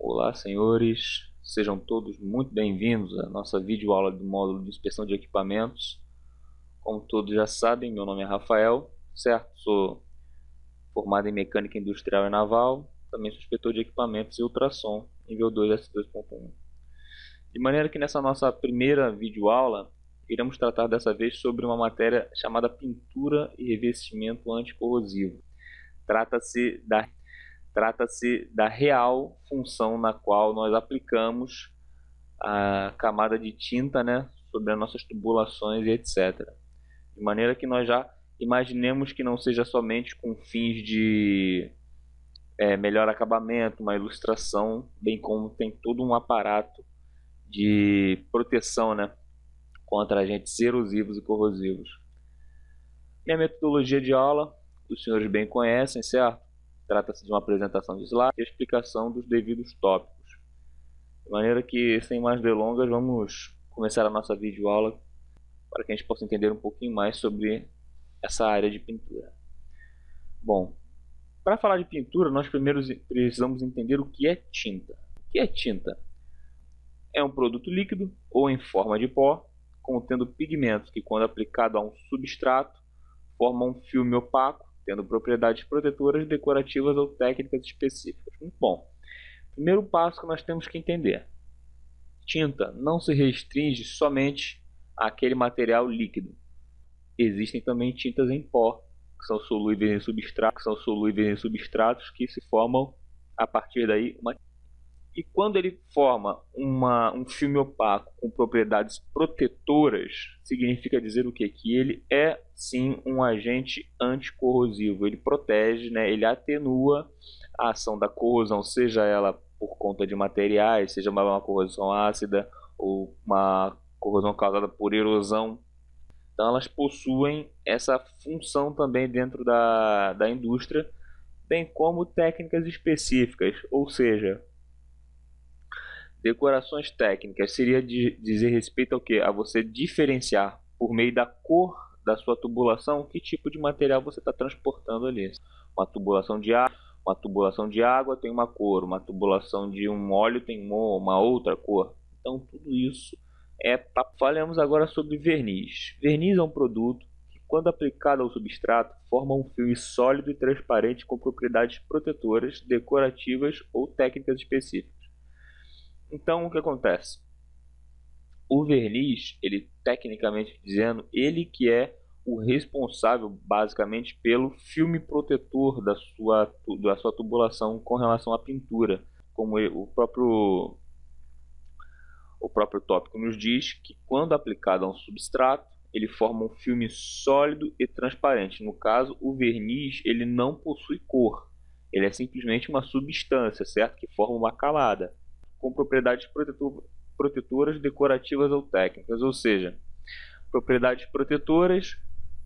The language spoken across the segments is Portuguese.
Olá, senhores, sejam todos muito bem-vindos à nossa videoaula do módulo de inspeção de equipamentos. Como todos já sabem, meu nome é Rafael, certo? Sou formado em mecânica industrial e naval, também sou inspetor de equipamentos e ultrassom, nível 2 S2.1. De maneira que nessa nossa primeira videoaula, iremos tratar dessa vez sobre uma matéria chamada pintura e revestimento anticorrosivo. Trata-se da real função na qual nós aplicamos a camada de tinta, né, sobre as nossas tubulações e etc. De maneira que nós já imaginemos que não seja somente com fins de melhor acabamento, uma ilustração, bem como tem todo um aparato de proteção, né, contra agentes erosivos e corrosivos. Minha metodologia de aula, os senhores bem conhecem, certo? Trata-se de uma apresentação de slides e explicação dos devidos tópicos. De maneira que, sem mais delongas, vamos começar a nossa videoaula para que a gente possa entender um pouquinho mais sobre essa área de pintura. Bom, para falar de pintura, nós primeiro precisamos entender o que é tinta. O que é tinta? É um produto líquido ou em forma de pó, contendo pigmentos que, quando aplicado a um substrato, formam um filme opaco, tendo propriedades protetoras, decorativas ou técnicas específicas. Muito bom. Primeiro passo que nós temos que entender. Tinta não se restringe somente àquele material líquido. Existem também tintas em pó, que são solúveis em substratos que se formam a partir daí uma. E quando ele forma um filme opaco com propriedades protetoras, significa dizer o quê? Que ele é sim um agente anticorrosivo. Ele protege, né? Ele atenua a ação da corrosão, seja ela por conta de materiais, seja uma corrosão ácida ou uma corrosão causada por erosão. Então elas possuem essa função também dentro da indústria, bem como técnicas específicas, ou seja, decorações técnicas seria dizer respeito ao que? A você diferenciar por meio da cor da sua tubulação que tipo de material você está transportando ali. Uma tubulação de água tem uma cor, uma tubulação de um óleo tem uma outra cor. Então tudo isso Falemos agora sobre verniz. Verniz é um produto que, quando aplicado ao substrato, forma um filme sólido e transparente com propriedades protetoras, decorativas ou técnicas específicas. Então, o que acontece? O verniz, ele tecnicamente dizendo, ele que é o responsável basicamente pelo filme protetor da sua tubulação com relação à pintura. Como o próprio tópico nos diz, que quando aplicado a um substrato, ele forma um filme sólido e transparente. No caso, o verniz ele não possui cor. Ele é simplesmente uma substância, certo? Que forma uma camada com propriedades protetoras, decorativas ou técnicas, ou seja, propriedades protetoras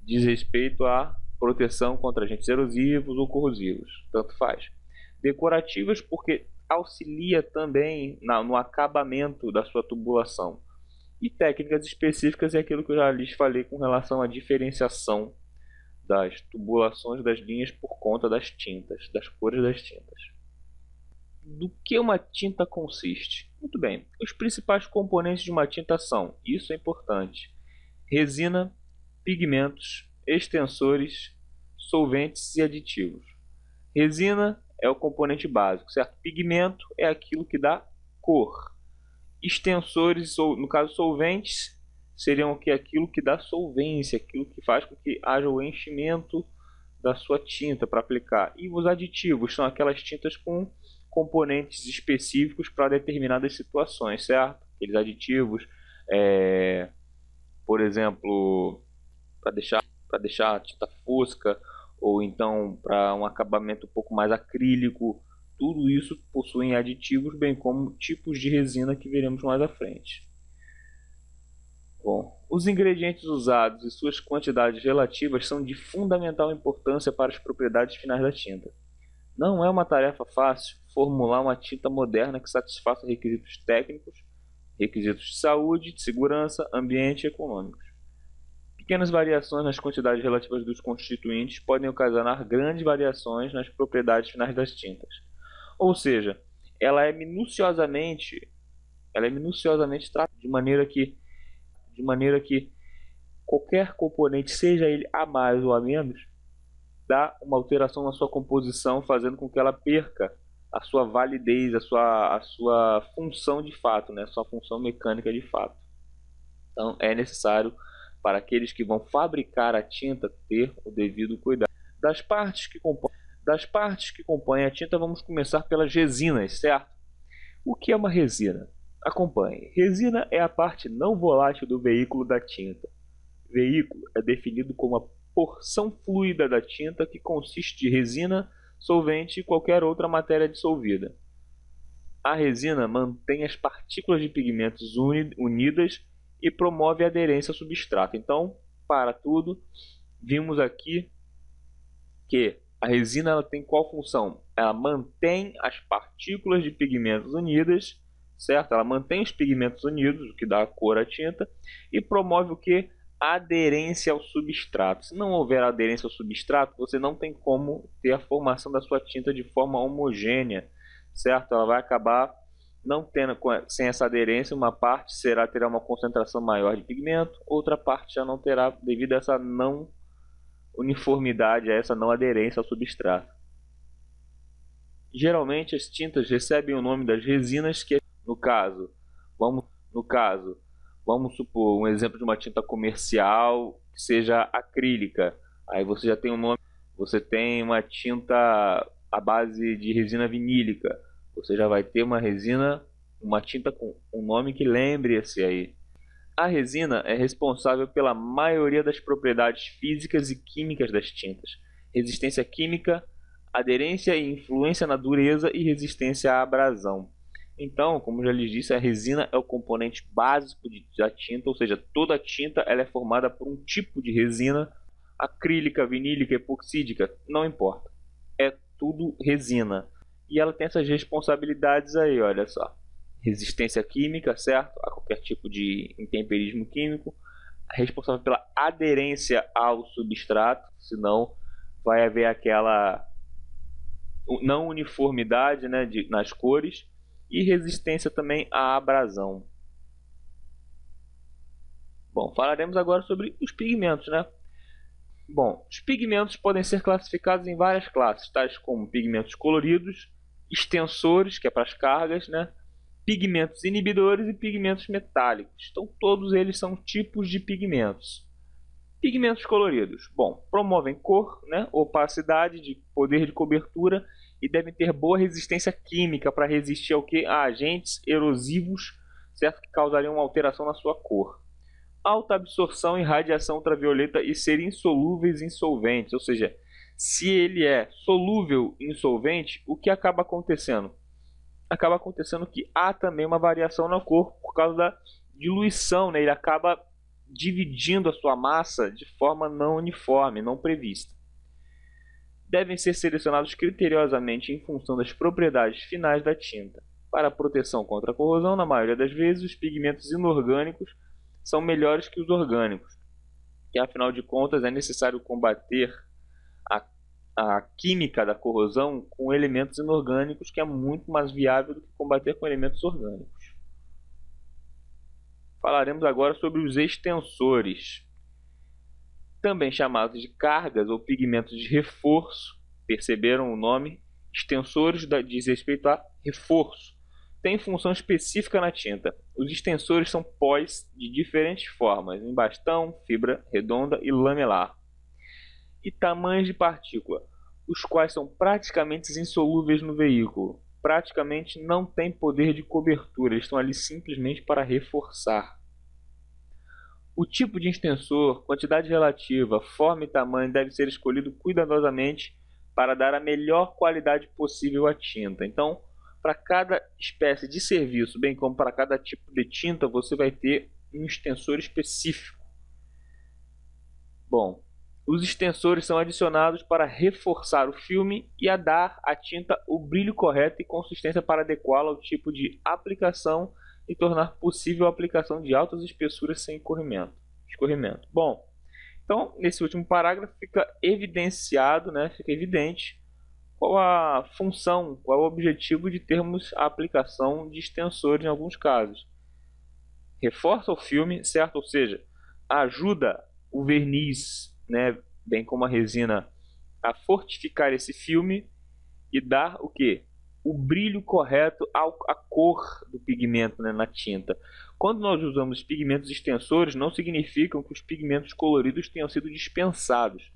diz respeito à proteção contra agentes erosivos ou corrosivos, tanto faz. Decorativas porque auxilia também no acabamento da sua tubulação. E técnicas específicas é aquilo que eu já lhes falei com relação à diferenciação das tubulações das linhas por conta das tintas, das cores das tintas. Do que uma tinta consiste? Muito bem, os principais componentes de uma tinta são, isso é importante, resina, pigmentos, extensores, solventes e aditivos. Resina é o componente básico, certo? Pigmento é aquilo que dá cor. Extensores, ou no caso solventes, seriam aquilo que dá solvência, aquilo que faz com que haja o enchimento da sua tinta para aplicar. E os aditivos são aquelas tintas com componentes específicos para determinadas situações, certo? Aqueles aditivos, por exemplo, para deixar a tinta fosca, ou então para um acabamento um pouco mais acrílico. Tudo isso possuem aditivos, bem como tipos de resina que veremos mais à frente. Bom, os ingredientes usados e suas quantidades relativas são de fundamental importância para as propriedades finais da tinta. Não é uma tarefa fácil formular uma tinta moderna que satisfaça requisitos técnicos, requisitos de saúde, de segurança, ambiente e econômicos. Pequenas variações nas quantidades relativas dos constituintes podem ocasionar grandes variações nas propriedades finais das tintas. Ou seja, ela é minuciosamente tratada de maneira que qualquer componente, seja ele a mais ou a menos, dá uma alteração na sua composição, fazendo com que ela perca a sua validez, a sua função de fato, né? A sua função mecânica de fato. Então é necessário para aqueles que vão fabricar a tinta ter o devido cuidado. Das partes que compõem a tinta, vamos começar pelas resinas, certo? O que é uma resina? Acompanhe. Resina é a parte não volátil do veículo da tinta. Veículo é definido como a porção fluida da tinta que consiste de resina, solvente e qualquer outra matéria dissolvida. A resina mantém as partículas de pigmentos unidas e promove a aderência ao substrato. Então, para tudo, vimos aqui que a resina ela tem qual função? Ela mantém as partículas de pigmentos unidas, certo? Ela mantém os pigmentos unidos, o que dá a cor à tinta, e promove o que? Aderência ao substrato. Se não houver aderência ao substrato, você não tem como ter a formação da sua tinta de forma homogênea, certo? Ela vai acabar não tendo, sem essa aderência, uma parte terá uma concentração maior de pigmento, outra parte já não terá, devido a essa não uniformidade, a essa não aderência ao substrato. Geralmente as tintas recebem o nome das resinas que, no caso, vamos supor um exemplo de uma tinta comercial que seja acrílica. Aí você já tem um nome, você tem uma tinta à base de resina vinílica. Você já vai ter uma tinta com um nome que lembre esse aí. A resina é responsável pela maioria das propriedades físicas e químicas das tintas. Resistência química, aderência e influência na dureza e resistência à abrasão. Então, como já lhes disse, a resina é o componente básico da tinta, ou seja, toda tinta ela é formada por um tipo de resina, acrílica, vinílica, epoxídica, não importa. É tudo resina. E ela tem essas responsabilidades aí, olha só. Resistência química, certo? A qualquer tipo de intemperismo químico. Responsável pela aderência ao substrato, senão vai haver aquela não uniformidade, né, nas cores. E resistência também à abrasão. Bom, falaremos agora sobre os pigmentos, né? Bom, os pigmentos podem ser classificados em várias classes, tais como pigmentos coloridos, extensores, que é para as cargas, né? Pigmentos inibidores e pigmentos metálicos. Então, todos eles são tipos de pigmentos. Pigmentos coloridos, bom, promovem cor, né? Opacidade, de poder de cobertura e devem ter boa resistência química para resistir ao que? A agentes erosivos, certo? Que causariam uma alteração na sua cor. Alta absorção e radiação ultravioleta e ser insolúveis em solventes, ou seja, se ele é solúvel em solvente, o que acaba acontecendo? Acaba acontecendo que há também uma variação na cor por causa da diluição, né? Ele acaba dividindo a sua massa de forma não uniforme, não prevista. Devem ser selecionados criteriosamente em função das propriedades finais da tinta. Para a proteção contra a corrosão, na maioria das vezes, os pigmentos inorgânicos são melhores que os orgânicos, que afinal de contas é necessário combater a química da corrosão com elementos inorgânicos, que é muito mais viável do que combater com elementos orgânicos. Falaremos agora sobre os extensores, também chamados de cargas ou pigmentos de reforço. Perceberam o nome? Extensores diz respeito a reforço. Tem função específica na tinta. Os extensores são pós de diferentes formas, em bastão, fibra redonda e lamelar. E tamanhos de partícula, os quais são praticamente insolúveis no veículo. Praticamente não têm poder de cobertura, eles estão ali simplesmente para reforçar. O tipo de extensor, quantidade relativa, forma e tamanho deve ser escolhido cuidadosamente para dar a melhor qualidade possível à tinta. Então, para cada espécie de serviço, bem como para cada tipo de tinta, você vai ter um extensor específico. Bom, os extensores são adicionados para reforçar o filme e a dar à tinta o brilho correto e consistência para adequá-la ao tipo de aplicação e tornar possível a aplicação de altas espessuras sem escorrimento. Bom, então nesse último parágrafo fica evidenciado, né, fica evidente qual a função, qual é o objetivo de termos a aplicação de extensores em alguns casos. Reforça o filme, certo? Ou seja, ajuda o verniz, né, bem como a resina, a fortificar esse filme e dar o quê? O brilho correto à cor do pigmento, né, na tinta. Quando nós usamos pigmentos extensores, não significam que os pigmentos coloridos tenham sido dispensados.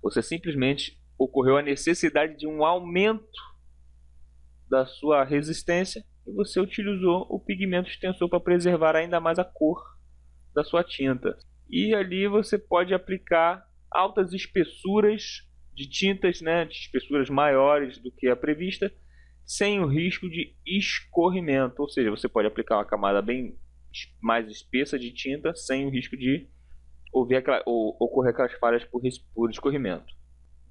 Você simplesmente ocorreu a necessidade de um aumento da sua resistência e você utilizou o pigmento extensor para preservar ainda mais a cor da sua tinta. E ali você pode aplicar altas espessuras de tintas, né, de espessuras maiores do que a prevista, sem o risco de escorrimento. Ou seja, você pode aplicar uma camada bem mais espessa de tinta sem o risco de ocorrer aquelas falhas por escorrimento.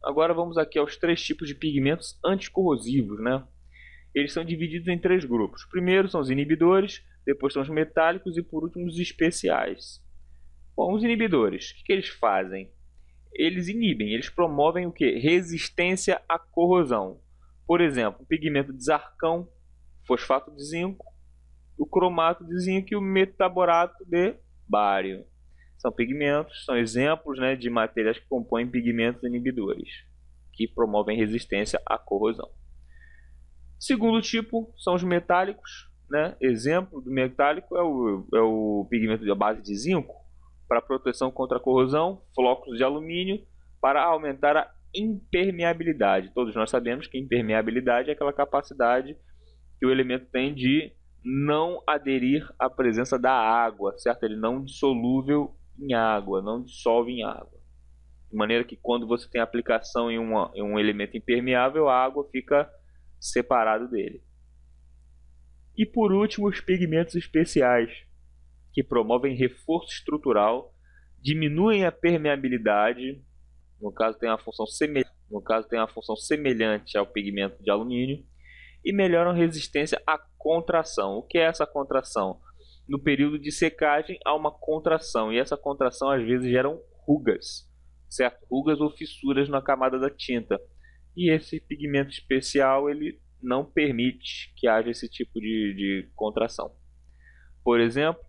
Agora vamos aqui aos 3 tipos de pigmentos anticorrosivos, né? Eles são divididos em 3 grupos. Primeiro são os inibidores, depois são os metálicos e por último os especiais. Bom, os inibidores, o que eles fazem? Eles inibem, eles promovem o que? Resistência à corrosão. Por exemplo, o pigmento de Zarcão, fosfato de zinco, o cromato de zinco e o metaborato de bário. São pigmentos, são exemplos, né, de materiais que compõem pigmentos inibidores, que promovem resistência à corrosão. Segundo tipo são os metálicos, né? Exemplo do metálico é o pigmento de base de zinco, para proteção contra a corrosão, flocos de alumínio, para aumentar a impermeabilidade. Todos nós sabemos que impermeabilidade é aquela capacidade que o elemento tem de não aderir à presença da água, certo? Ele não é dissolúvel em água, não dissolve em água. De maneira que quando você tem aplicação em um elemento impermeável, a água fica separada dele. E por último, os pigmentos especiais, que promovem reforço estrutural, diminuem a permeabilidade, no caso tem uma função semelhante ao pigmento de alumínio, e melhoram a resistência à contração. O que é essa contração? No período de secagem há uma contração, e essa contração às vezes gera rugas, certo? Rugas ou fissuras na camada da tinta. E esse pigmento especial ele não permite que haja esse tipo de contração. Por exemplo,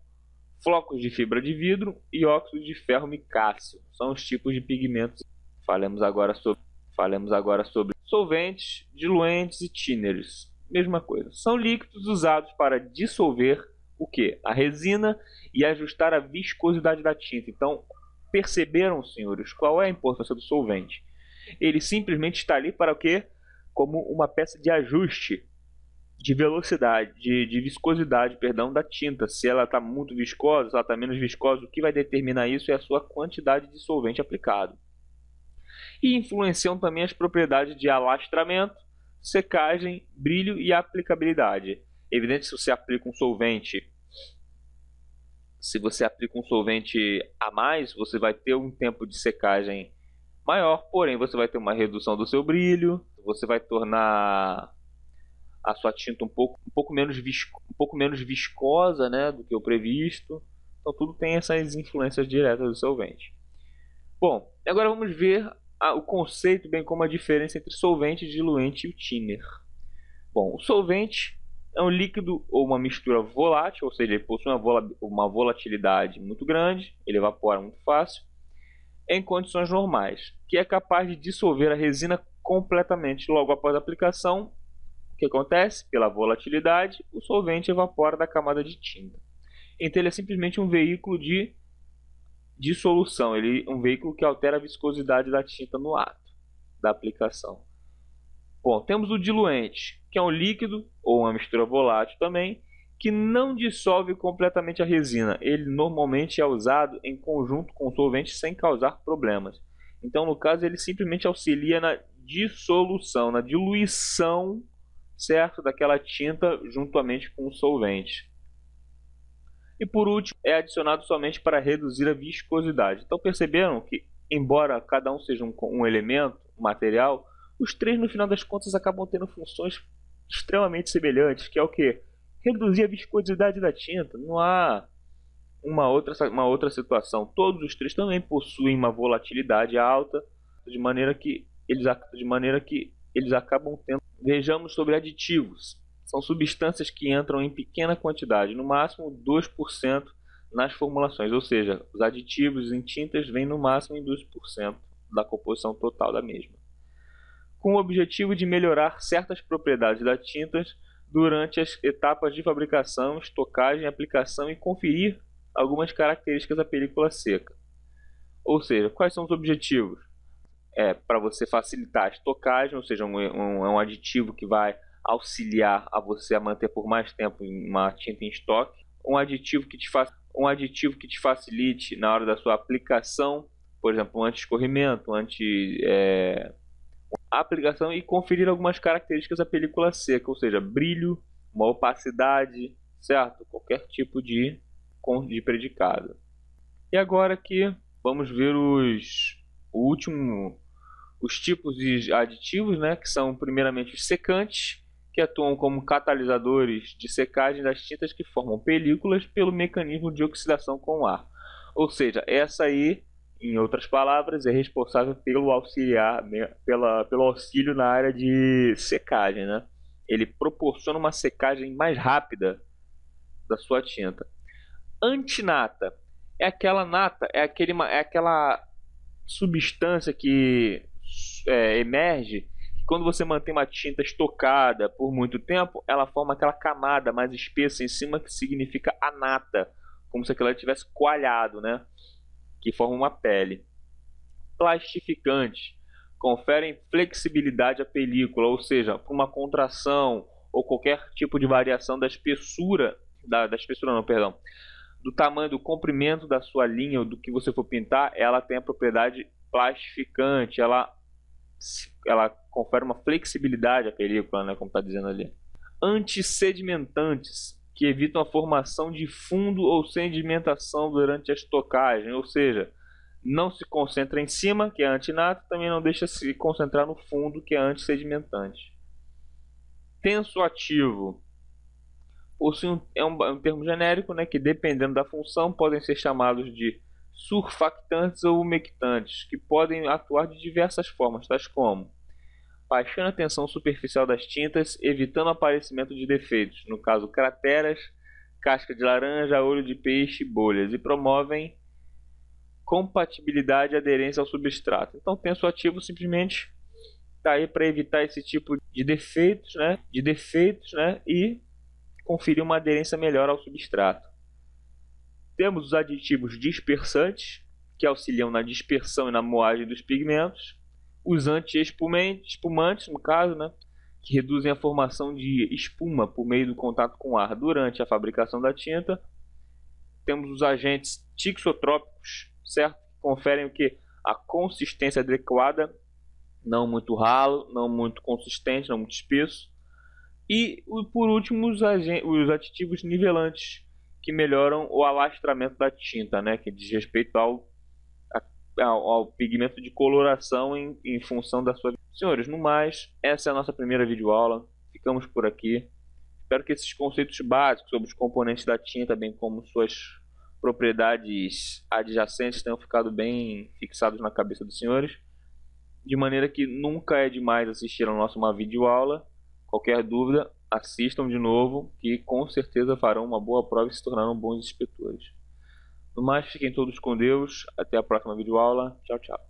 flocos de fibra de vidro e óxido de ferro micáceo são os tipos de pigmentos. Falemos agora sobre solventes, diluentes e tinners. Mesma coisa. São líquidos usados para dissolver o que? A resina e ajustar a viscosidade da tinta. Então, perceberam, senhores, qual é a importância do solvente? Ele simplesmente está ali para o quê? Como uma peça de ajuste de velocidade, de viscosidade, perdão, da tinta. Se ela está muito viscosa, se ela está menos viscosa, o que vai determinar isso é a sua quantidade de solvente aplicado. E influenciam também as propriedades de alastramento, secagem, brilho e aplicabilidade. Evidente, se você aplica um solvente a mais, você vai ter um tempo de secagem maior, porém você vai ter uma redução do seu brilho, você vai tornar a sua tinta um pouco menos viscosa, né, do que o previsto. Então tudo tem essas influências diretas do solvente. Bom, agora vamos ver o conceito, bem como a diferença entre solvente, diluente e o thinner. Bom, o solvente é um líquido ou uma mistura volátil, ou seja, ele possui uma volatilidade muito grande, ele evapora muito fácil, em condições normais, que é capaz de dissolver a resina completamente. Logo após a aplicação, o que acontece? Pela volatilidade, o solvente evapora da camada de tinta. Então ele é simplesmente um veículo de dissolução, um veículo que altera a viscosidade da tinta no ato da aplicação. Bom, temos o diluente, que é um líquido ou uma mistura volátil também, que não dissolve completamente a resina. Ele normalmente é usado em conjunto com o solvente sem causar problemas. Então, no caso, ele simplesmente auxilia na dissolução, na diluição, certo, daquela tinta juntamente com o solvente. E por último, é adicionado somente para reduzir a viscosidade. Então perceberam que, embora cada um seja um elemento, um material, os 3 no final das contas acabam tendo funções extremamente semelhantes, que é o que? Reduzir a viscosidade da tinta. Não há uma outra situação. Todos os 3 também possuem uma volatilidade alta, de maneira que eles eles acabam tendo. Vejamos sobre aditivos. São substâncias que entram em pequena quantidade, no máximo 2% nas formulações, ou seja, os aditivos em tintas vêm no máximo em 2% da composição total da mesma, com o objetivo de melhorar certas propriedades das tintas durante as etapas de fabricação, estocagem, aplicação e conferir algumas características da película seca. Ou seja, quais são os objetivos? Para você facilitar a estocagem, ou seja, um aditivo que vai auxiliar a você a manter por mais tempo uma tinta em estoque, um aditivo que te facilite na hora da sua aplicação, por exemplo, um anti-escorrimento, aplicação e conferir algumas características da película seca, ou seja, brilho, uma opacidade, certo? Qualquer tipo de predicado. E agora aqui vamos ver os tipos de aditivos, né, que são primeiramente os secantes, que atuam como catalisadores de secagem das tintas que formam películas pelo mecanismo de oxidação com o ar. Ou seja, essa aí, em outras palavras, é responsável pelo auxílio na área de secagem, né? Ele proporciona uma secagem mais rápida da sua tinta. Antinata é aquela substância que emerge quando você mantém uma tinta estocada por muito tempo. Ela forma aquela camada mais espessa em cima, que significa a nata, como se aquilo tivesse coalhado, né? Que forma uma pele. Plastificantes conferem flexibilidade à película, ou seja, para uma contração ou qualquer tipo de variação da espessura, do tamanho, do comprimento da sua linha ou do que você for pintar, ela tem a propriedade plastificante, ela confere uma flexibilidade à película, né, como está dizendo ali. Antissedimentantes, que evitam a formação de fundo ou sedimentação durante a estocagem, ou seja, não se concentra em cima, que é antinato, também não deixa se concentrar no fundo, que é antissedimentante. Tensoativo é um termo genérico, né, que dependendo da função podem ser chamados de surfactantes ou umectantes, que podem atuar de diversas formas, tais como baixando a tensão superficial das tintas, evitando o aparecimento de defeitos, no caso crateras, casca de laranja, olho de peixe, bolhas, e promovem compatibilidade e aderência ao substrato. Então, tensoativo simplesmente está aí para evitar esse tipo de defeitos, né, e conferir uma aderência melhor ao substrato. Temos os aditivos dispersantes, que auxiliam na dispersão e na moagem dos pigmentos. Os anti-espumantes, no caso, né, que reduzem a formação de espuma por meio do contato com o ar durante a fabricação da tinta. Temos os agentes tixotrópicos, certo? Que conferem o que? A consistência adequada, não muito ralo, não muito consistente, não muito espesso. E, por último, os aditivos nivelantes, que melhoram o alastramento da tinta, né, que diz respeito ao pigmento de coloração em função da sua... Senhores, no mais, essa é a nossa primeira videoaula. Ficamos por aqui. Espero que esses conceitos básicos sobre os componentes da tinta, bem como suas propriedades adjacentes, tenham ficado bem fixados na cabeça dos senhores, de maneira que nunca é demais assistir a uma videoaula. Qualquer dúvida, assistam de novo, que com certeza farão uma boa prova e se tornarão bons inspetores. No mais, fiquem todos com Deus. Até a próxima videoaula. Tchau, tchau.